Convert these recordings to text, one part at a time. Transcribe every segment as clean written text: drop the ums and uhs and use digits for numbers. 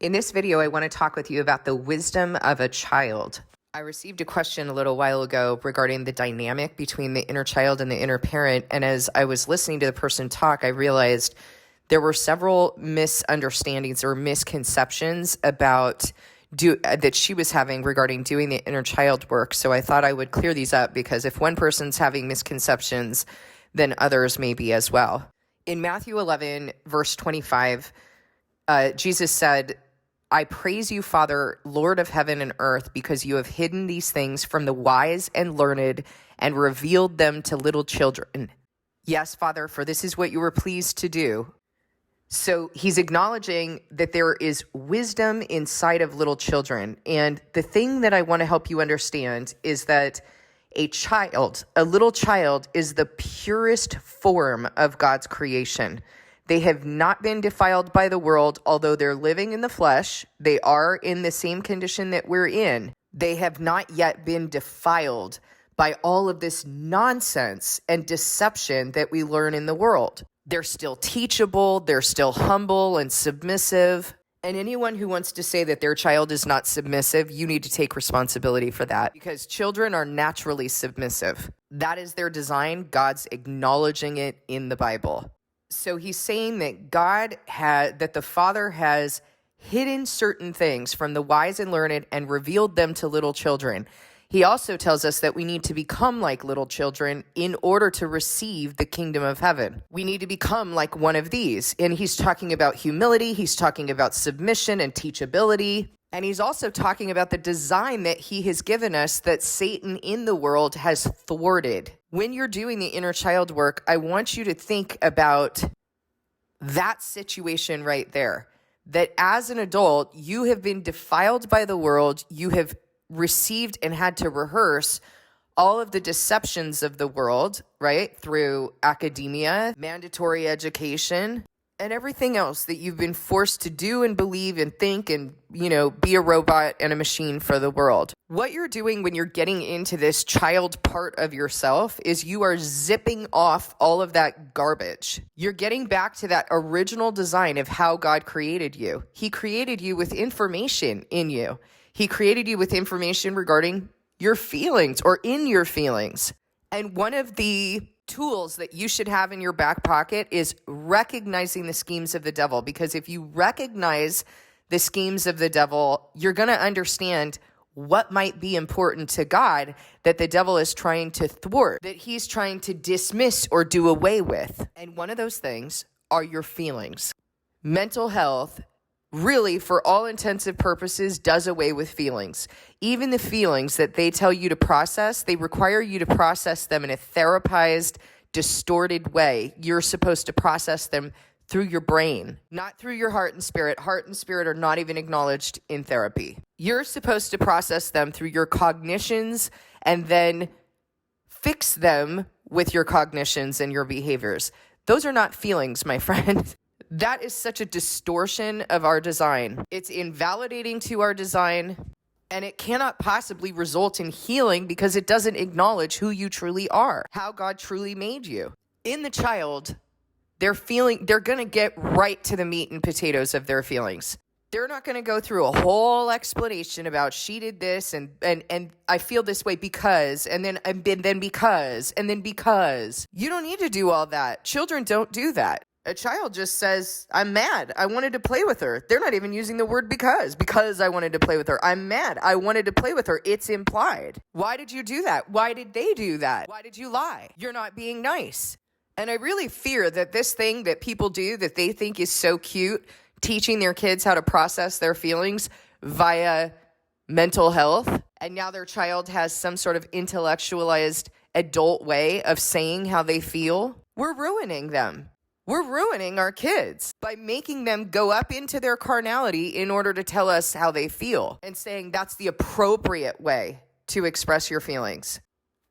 In this video, I want to talk with you about the wisdom of a child. I received a question a little while ago regarding the dynamic between the inner child and the inner parent. And as I was listening to the person talk, I realized there were several misunderstandings or misconceptions about that she was having regarding doing the inner child work. So I thought I would clear these up, because if one person's having misconceptions, then others may be as well. In Matthew 11, verse 25, Jesus said, "I praise you, Father, Lord of heaven and earth, because you have hidden these things from the wise and learned and revealed them to little children. Yes, Father, for this is what you were pleased to do." So he's acknowledging that there is wisdom inside of little children. And the thing that I want to help you understand is that a little child, is the purest form of God's creation. They have not been defiled by the world, although they're living in the flesh. They are in the same condition that we're in. They have not yet been defiled by all of this nonsense and deception that we learn in the world. They're still teachable. They're still humble and submissive. And anyone who wants to say that their child is not submissive, you need to take responsibility for that, because children are naturally submissive. That is their design. God's acknowledging it in the Bible. So he's saying that that the Father has hidden certain things from the wise and learned and revealed them to little children. He also tells us that we need to become like little children in order to receive the kingdom of heaven. We need to become like one of these. And he's talking about humility. He's talking about submission and teachability. And he's also talking about the design that he has given us that Satan in the world has thwarted. When you're doing the inner child work, I want you to think about that situation right there. That as an adult, you have been defiled by the world. You have received and had to rehearse all of the deceptions of the world, right? Through academia, mandatory education, and everything else that you've been forced to do and believe and think and, be a robot and a machine for the world. What you're doing when you're getting into this child part of yourself is you are zipping off all of that garbage. You're getting back to that original design of how God created you. He created you with information in you. He created you with information regarding your feelings or in your feelings. And one of the tools that you should have in your back pocket is recognizing the schemes of the devil. Because if you recognize the schemes of the devil, you're going to understand what might be important to God that the devil is trying to thwart, that he's trying to dismiss or do away with. And one of those things are your feelings. Mental health, really, for all intensive purposes, does away with feelings. Even the feelings that they tell you to process, they require you to process them in a therapized, distorted way. You're supposed to process them through your brain, not through your heart and spirit. Heart and spirit are not even acknowledged in therapy. You're supposed to process them through your cognitions and then fix them with your cognitions and your behaviors. Those are not feelings, my friend. That is such a distortion of our design. It's invalidating to our design, and it cannot possibly result in healing because it doesn't acknowledge who you truly are, how God truly made you. In the child, they're going to get right to the meat and potatoes of their feelings. They're not going to go through a whole explanation about she did this and I feel this way because, and then because, and then because. You don't need to do all that. Children don't do that. A child just says, "I'm mad. I wanted to play with her." They're not even using the word because I wanted to play with her. I'm mad. I wanted to play with her. It's implied. Why did you do that? Why did they do that? Why did you lie? You're not being nice. And I really fear that this thing that people do that they think is so cute, teaching their kids how to process their feelings via mental health, and now their child has some sort of intellectualized adult way of saying how they feel, we're ruining them. We're ruining our kids by making them go up into their carnality in order to tell us how they feel and saying that's the appropriate way to express your feelings.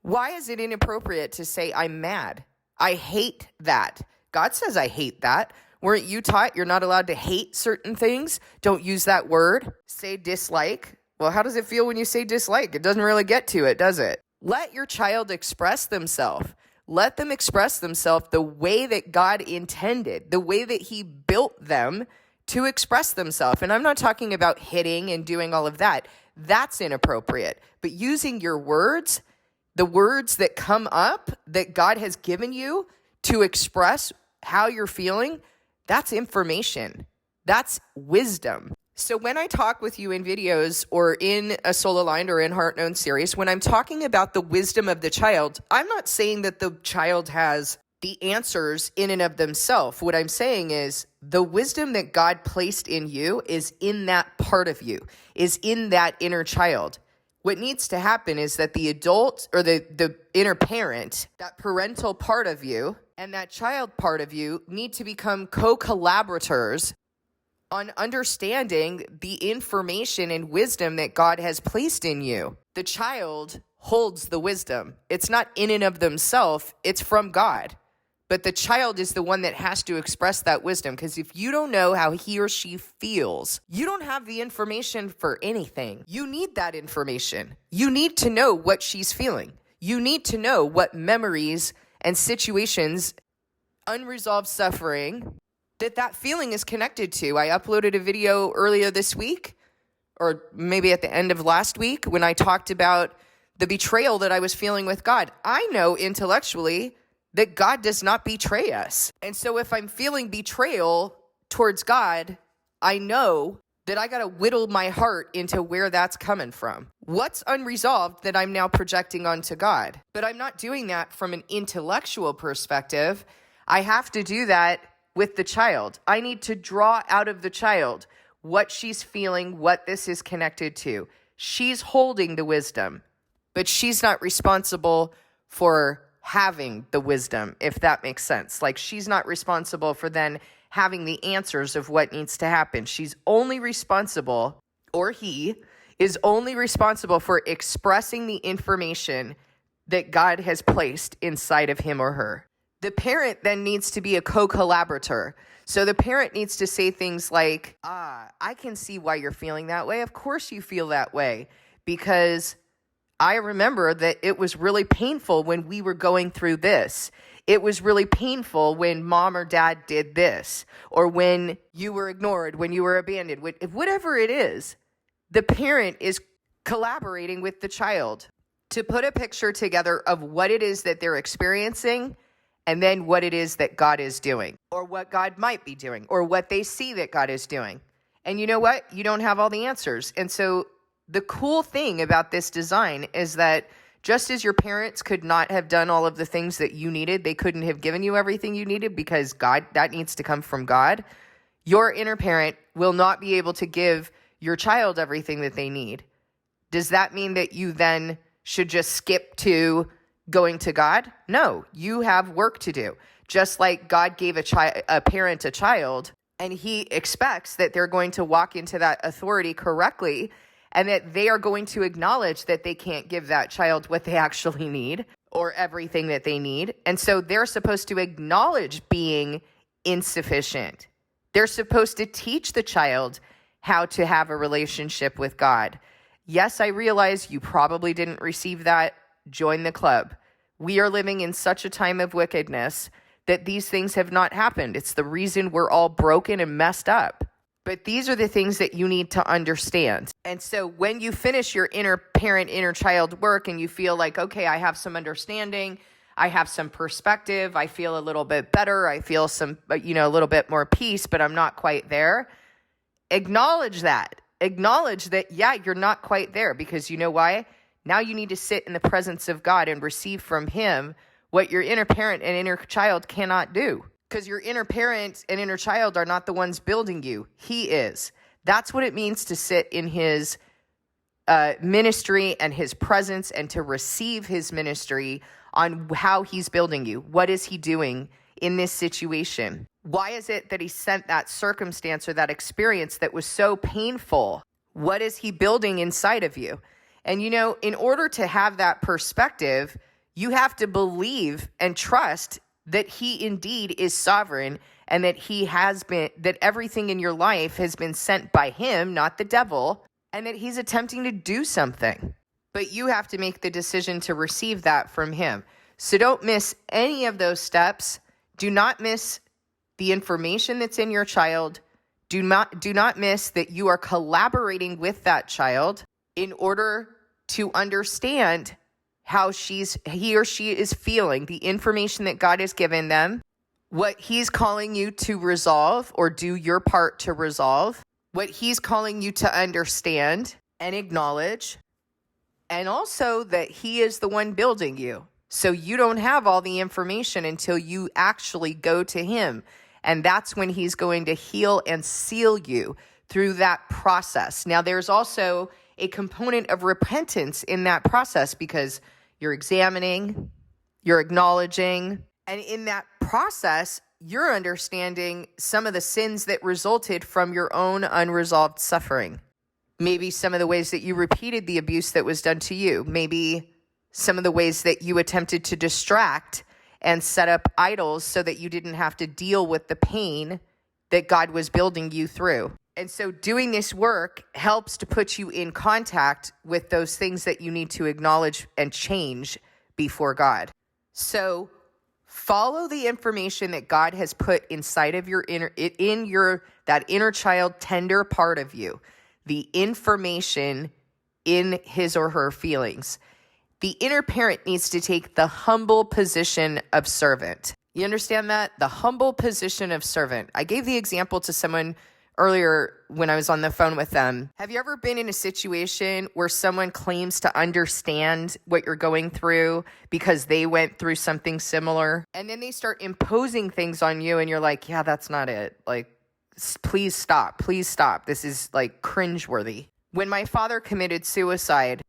Why is it inappropriate to say, "I'm mad"? I hate that. God says I hate that. Weren't you taught you're not allowed to hate certain things? Don't use that word. Say dislike. Well, how does it feel when you say dislike? It doesn't really get to it, does it? Let your child express themselves. Let them express themselves the way that God intended, the way that he built them to express themselves. And I'm not talking about hitting and doing all of that. That's inappropriate. But using your words, the words that come up that God has given you to express how you're feeling, that's information. That's wisdom. So when I talk with you in videos or in a Soul Aligned or in Heart Known series, when I'm talking about the wisdom of the child, I'm not saying that the child has the answers in and of themselves. What I'm saying is the wisdom that God placed in you is in that part of you, is in that inner child. What needs to happen is that the adult or the inner parent, that parental part of you and that child part of you need to become co-collaborators on understanding the information and wisdom that God has placed in you. The child holds the wisdom. It's not in and of themselves, it's from God. But the child is the one that has to express that wisdom, because if you don't know how he or she feels, you don't have the information for anything. You need that information. You need to know what she's feeling. You need to know what memories and situations, unresolved suffering, that feeling is connected to. I uploaded a video earlier this week, or maybe at the end of last week, when I talked about the betrayal that I was feeling with God. I know intellectually that God does not betray us. And so if I'm feeling betrayal towards God, I know that I got to whittle my heart into where that's coming from. What's unresolved that I'm now projecting onto God? But I'm not doing that from an intellectual perspective. I have to do that with the child. I need to draw out of the child what she's feeling, what this is connected to. She's holding the wisdom, but she's not responsible for having the wisdom, if that makes sense. Like, she's not responsible for then having the answers of what needs to happen. She's only responsible, or he is only responsible for expressing the information that God has placed inside of him or her. The parent then needs to be a co-collaborator. So the parent needs to say things like, I can see why you're feeling that way. Of course you feel that way, because I remember that it was really painful when we were going through this. It was really painful when mom or dad did this, or when you were ignored, when you were abandoned, whatever it is. The parent is collaborating with the child to put a picture together of what it is that they're experiencing, and then what it is that God is doing, or what God might be doing, or what they see that God is doing. And you know what? You don't have all the answers. And so the cool thing about this design is that just as your parents could not have done all of the things that you needed, they couldn't have given you everything you needed, because God, that needs to come from God. Your inner parent will not be able to give your child everything that they need. Does that mean that you then should just skip to going to God? No, you have work to do. Just like God gave a parent a child, and he expects that they're going to walk into that authority correctly, and that they are going to acknowledge that they can't give that child what they actually need or everything that they need. And so they're supposed to acknowledge being insufficient. They're supposed to teach the child how to have a relationship with God. Yes, I realize you probably didn't receive that. Join the club. We are living in such a time of wickedness that these things have not happened. It's the reason we're all broken and messed up. But these are the things that you need to understand. And so when you finish your inner parent, inner child work, and you feel like, okay, I have some understanding, I have some perspective, I feel a little bit better, I feel some, a little bit more peace, but I'm not quite there. Acknowledge that. Acknowledge that, yeah, you're not quite there, because you know why? Now you need to sit in the presence of God and receive from him what your inner parent and inner child cannot do. Because your inner parent and inner child are not the ones building you. He is. That's what it means to sit in his ministry and his presence, and to receive his ministry on how he's building you. What is he doing in this situation? Why is it that he sent that circumstance or that experience that was so painful? What is he building inside of you? And in order to have that perspective, you have to believe and trust that he indeed is sovereign, and that that everything in your life has been sent by him, not the devil, and that he's attempting to do something. But you have to make the decision to receive that from him. So don't miss any of those steps. Do not miss the information that's in your child. Do not miss that you are collaborating with that child in order to understand how he or she is feeling, the information that God has given them, what he's calling you to resolve or do your part to resolve, what he's calling you to understand and acknowledge, and also that he is the one building you. So you don't have all the information until you actually go to him. And that's when he's going to heal and seal you through that process. Now, there's also a component of repentance in that process because you're examining, you're acknowledging, and in that process, you're understanding some of the sins that resulted from your own unresolved suffering. Maybe some of the ways that you repeated the abuse that was done to you. Maybe some of the ways that you attempted to distract and set up idols so that you didn't have to deal with the pain that God was building you through. And so doing this work helps to put you in contact with those things that you need to acknowledge and change before God. So follow the information that God has put inside of that inner child tender part of you, the information in his or her feelings. The inner parent needs to take the humble position of servant. You understand that? The humble position of servant. I gave the example to someone earlier when I was on the phone with them. Have you ever been in a situation where someone claims to understand what you're going through because they went through something similar? And then they start imposing things on you and you're like, yeah, that's not it. Like, please stop. Please stop. This is like cringeworthy. When my father committed suicide,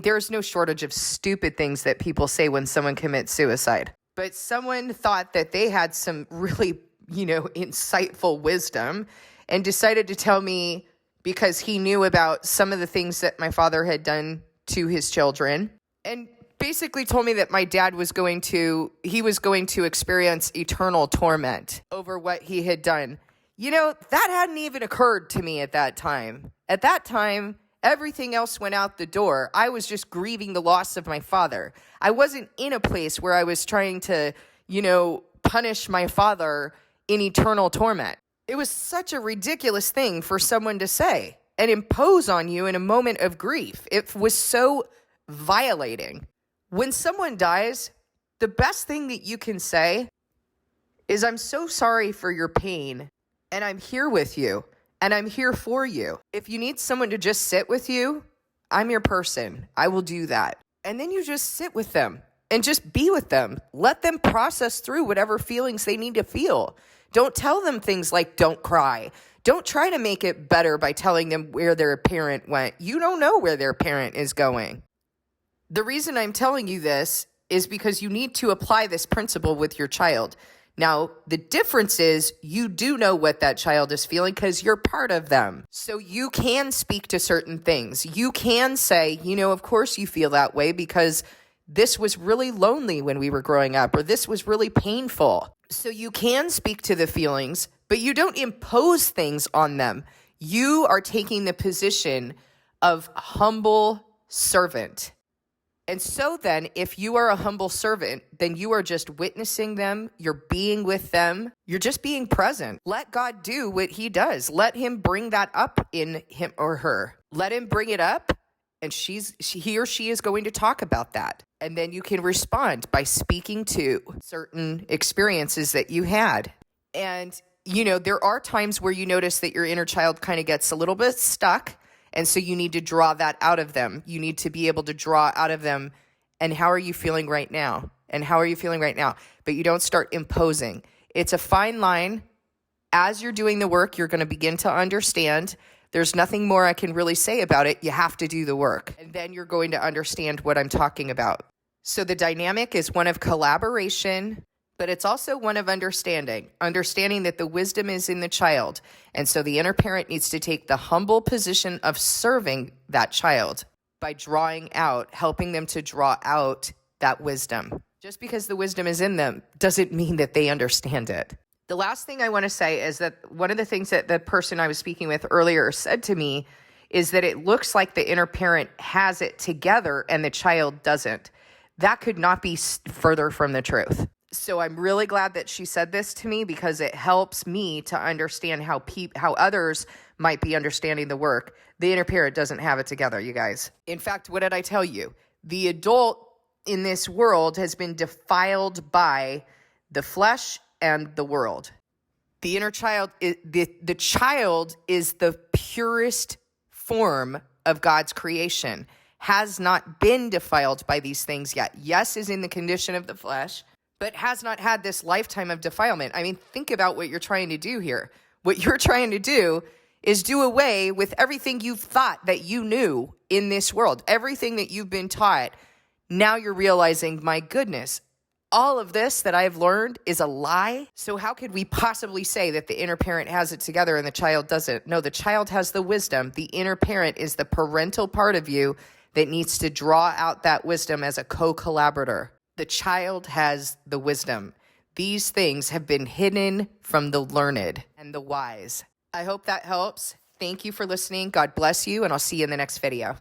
there's no shortage of stupid things that people say when someone commits suicide. But someone thought that they had some really, insightful wisdom and decided to tell me because he knew about some of the things that my father had done to his children and basically told me that my dad was going to experience eternal torment over what he had done. That hadn't even occurred to me at that time. At that time, everything else went out the door. I was just grieving the loss of my father. I wasn't in a place where I was trying to, punish my father in eternal torment. It was such a ridiculous thing for someone to say and impose on you in a moment of grief. It was so violating. When someone dies, the best thing that you can say is, I'm so sorry for your pain, and I'm here with you. And I'm here for you. If you need someone to just sit with you, I'm your person. I will do that. And then you just sit with them and just be with them. Let them process through whatever feelings they need to feel. Don't tell them things like, don't cry. Don't try to make it better by telling them where their parent went. You don't know where their parent is going. The reason I'm telling you this is because you need to apply this principle with your child. Now, the difference is you do know what that child is feeling because you're part of them. So you can speak to certain things. You can say, of course you feel that way because this was really lonely when we were growing up, or this was really painful. So you can speak to the feelings, but you don't impose things on them. You are taking the position of humble servant. And so then, if you are a humble servant, then you are just witnessing them, you're being with them, you're just being present. Let God do what he does. Let him bring that up in him or her. Let him bring it up, and he or she is going to talk about that. And then you can respond by speaking to certain experiences that you had. And, there are times where you notice that your inner child kind of gets a little bit stuck. And so you need to draw that out of them. You need to be able to draw out of them. And how are you feeling right now? And how are you feeling right now? But you don't start imposing. It's a fine line. As you're doing the work, you're going to begin to understand. There's nothing more I can really say about it. You have to do the work. And then you're going to understand what I'm talking about. So the dynamic is one of collaboration, but it's also one of understanding that the wisdom is in the child. And so the inner parent needs to take the humble position of serving that child by helping them to draw out that wisdom. Just because the wisdom is in them doesn't mean that they understand it. The last thing I want to say is that one of the things that the person I was speaking with earlier said to me is that it looks like the inner parent has it together and the child doesn't. That could not be further from the truth. So I'm really glad that she said this to me because it helps me to understand how others might be understanding the work. The inner parent doesn't have it together, you guys. In fact, what did I tell you? The adult in this world has been defiled by the flesh and the world. The inner child, the child is the purest form of God's creation, has not been defiled by these things yet. Yes, is in the condition of the flesh, but has not had this lifetime of defilement. I mean, think about what you're trying to do here. What you're trying to do is do away with everything you've thought that you knew in this world, everything that you've been taught. Now you're realizing, my goodness, all of this that I've learned is a lie. So how could we possibly say that the inner parent has it together and the child doesn't? No, the child has the wisdom. The inner parent is the parental part of you that needs to draw out that wisdom as a co-collaborator. The child has the wisdom. These things have been hidden from the learned and the wise. I hope that helps. Thank you for listening. God bless you, and I'll see you in the next video.